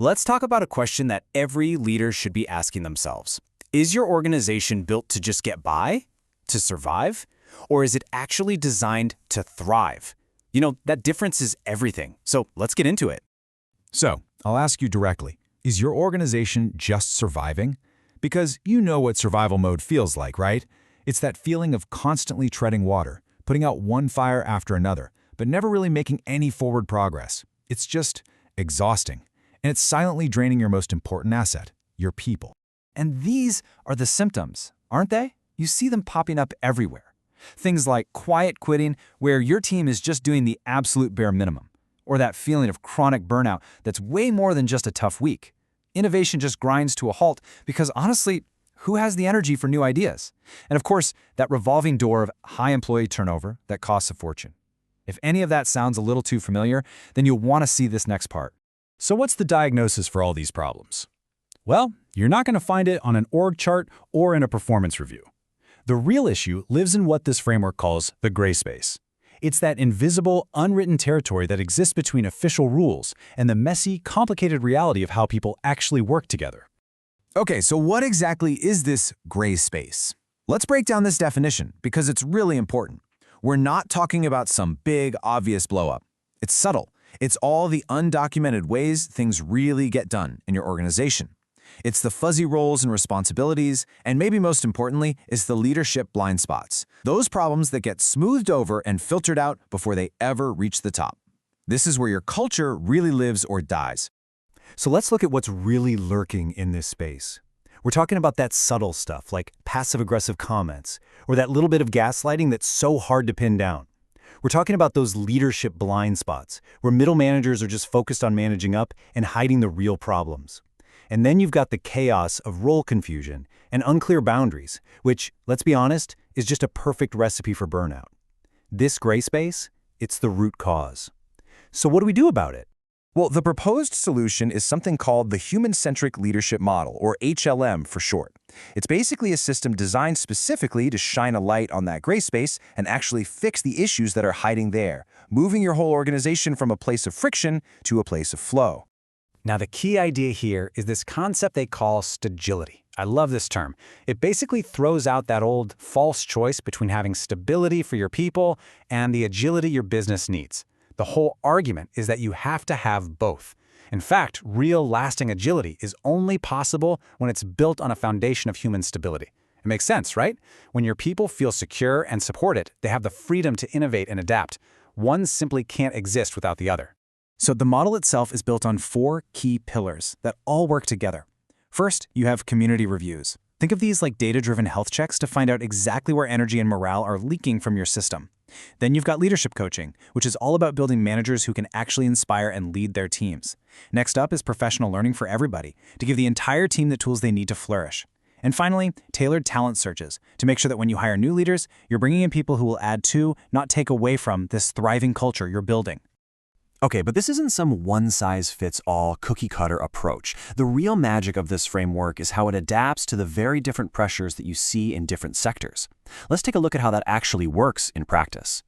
Let's talk about a question that every leader should be asking themselves. Is your organization built to just get by, to survive, or is it actually designed to thrive? That difference is everything. So let's get into it. So, I'll ask you directly, is your organization just surviving? Because you know what survival mode feels like, right? It's that feeling of constantly treading water, putting out one fire after another, but never really making any forward progress. It's just exhausting. And it's silently draining your most important asset, your people. And these are the symptoms, aren't they? You see them popping up everywhere. Things like quiet quitting, where your team is just doing the absolute bare minimum, or that feeling of chronic burnout that's way more than just a tough week. Innovation just grinds to a halt because honestly, who has the energy for new ideas? And of course, that revolving door of high employee turnover that costs a fortune. If any of that sounds a little too familiar, then you'll want to see this next part. So what's the diagnosis for all these problems? Well, you're not going to find it on an org chart or in a performance review. The real issue lives in what this framework calls the gray space. It's that invisible, unwritten territory that exists between official rules and the messy, complicated reality of how people actually work together. Okay, so what exactly is this gray space? Let's break down this definition because it's really important. We're not talking about some big, obvious blow-up. It's subtle. It's all the undocumented ways things really get done in your organization. It's the fuzzy roles and responsibilities, and maybe most importantly, it's the leadership blind spots. Those problems that get smoothed over and filtered out before they ever reach the top. This is where your culture really lives or dies. So let's look at what's really lurking in this space. We're talking about that subtle stuff like passive-aggressive comments, or that little bit of gaslighting that's so hard to pin down. We're talking about those leadership blind spots, where middle managers are just focused on managing up and hiding the real problems. And then you've got the chaos of role confusion and unclear boundaries, which, let's be honest, is just a perfect recipe for burnout. This gray space, it's the root cause. So what do we do about it? Well, the proposed solution is something called the Human-Centric Leadership Model, or HLM for short. It's basically a system designed specifically to shine a light on that gray space and actually fix the issues that are hiding there, moving your whole organization from a place of friction to a place of flow. Now, the key idea here is this concept they call stagility. I love this term. It basically throws out that old false choice between having stability for your people and the agility your business needs. The whole argument is that you have to have both. In fact, real lasting agility is only possible when it's built on a foundation of human stability. It makes sense, right? When your people feel secure and supported, they have the freedom to innovate and adapt. One simply can't exist without the other. So the model itself is built on 4 key pillars that all work together. First, you have community reviews. Think of these like data-driven health checks to find out exactly where energy and morale are leaking from your system. Then you've got leadership coaching, which is all about building managers who can actually inspire and lead their teams. Next up is professional learning for everybody, to give the entire team the tools they need to flourish. And finally, tailored talent searches, to make sure that when you hire new leaders, you're bringing in people who will add to, not take away from, this thriving culture you're building. Okay, but this isn't some one-size-fits-all cookie-cutter approach. The real magic of this framework is how it adapts to the very different pressures that you see in different sectors. Let's take a look at how that actually works in practice.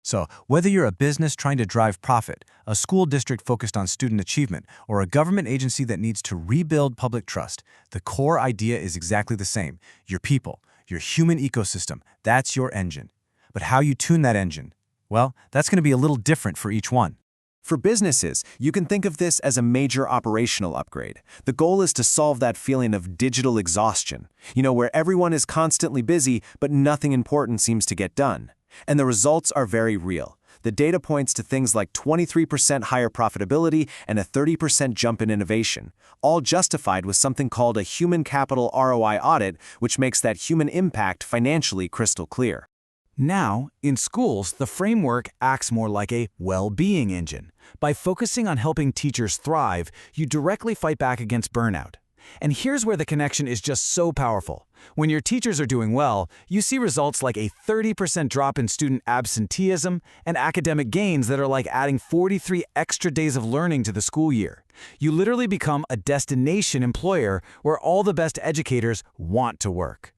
So, whether you're a business trying to drive profit, a school district focused on student achievement, or a government agency that needs to rebuild public trust, the core idea is exactly the same. Your people, your human ecosystem, that's your engine. But how you tune that engine? Well, that's going to be a little different for each one. For businesses, you can think of this as a major operational upgrade. The goal is to solve that feeling of digital exhaustion, where everyone is constantly busy, but nothing important seems to get done. And the results are very real. The data points to things like 23% higher profitability and a 30% jump in innovation, all justified with something called a human capital ROI audit, which makes that human impact financially crystal clear. Now, in schools, the framework acts more like a well-being engine. By focusing on helping teachers thrive, you directly fight back against burnout. And here's where the connection is just so powerful. When your teachers are doing well, you see results like a 30% drop in student absenteeism and academic gains that are like adding 43 extra days of learning to the school year. You literally become a destination employer where all the best educators want to work.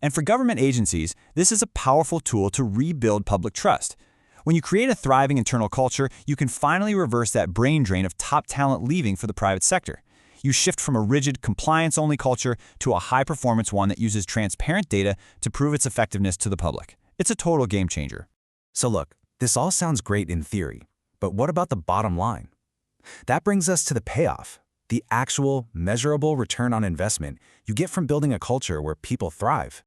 And for government agencies, this is a powerful tool to rebuild public trust. When you create a thriving internal culture, you can finally reverse that brain drain of top talent leaving for the private sector. You shift from a rigid, compliance-only culture to a high-performance one that uses transparent data to prove its effectiveness to the public. It's a total game changer. So look, this all sounds great in theory, but what about the bottom line? That brings us to the payoff, the actual, measurable return on investment you get from building a culture where people thrive.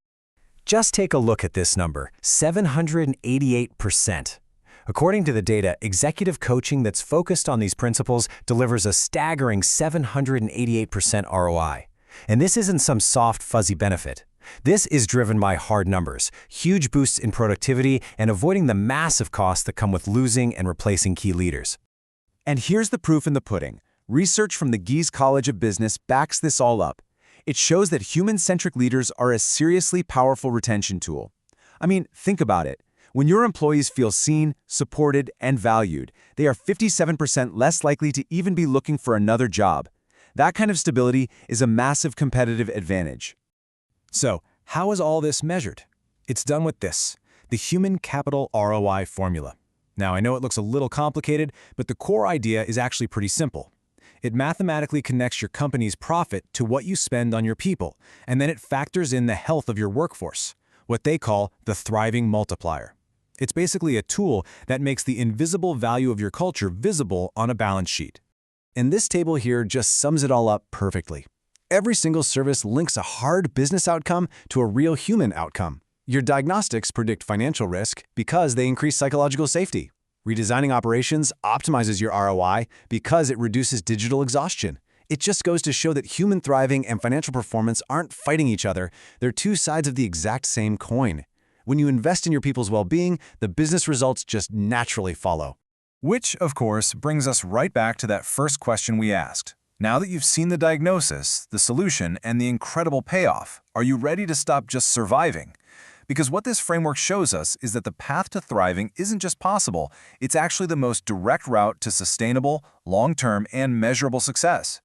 Just take a look at this number, 788%. According to the data, executive coaching that's focused on these principles delivers a staggering 788% ROI. And this isn't some soft, fuzzy benefit. This is driven by hard numbers, huge boosts in productivity, and avoiding the massive costs that come with losing and replacing key leaders. And here's the proof in the pudding. Research from the Gies College of Business backs this all up. It shows that human-centric leaders are a seriously powerful retention tool. I mean, think about it. When your employees feel seen, supported, and valued, they are 57% less likely to even be looking for another job. That kind of stability is a massive competitive advantage. So, how is all this measured? It's done with this, the Human Capital ROI formula. Now, I know it looks a little complicated, but the core idea is actually pretty simple. It mathematically connects your company's profit to what you spend on your people, and then it factors in the health of your workforce, what they call the thriving multiplier. It's basically a tool that makes the invisible value of your culture visible on a balance sheet. And this table here just sums it all up perfectly. Every single service links a hard business outcome to a real human outcome. Your diagnostics predict financial risk because they increase psychological safety. Redesigning operations optimizes your ROI because it reduces digital exhaustion. It just goes to show that human thriving and financial performance aren't fighting each other. They're two sides of the exact same coin. When you invest in your people's well-being, the business results just naturally follow. Which, of course, brings us right back to that first question we asked. Now that you've seen the diagnosis, the solution, and the incredible payoff, are you ready to stop just surviving? Because what this framework shows us is that the path to thriving isn't just possible, it's actually the most direct route to sustainable, long-term, and measurable success.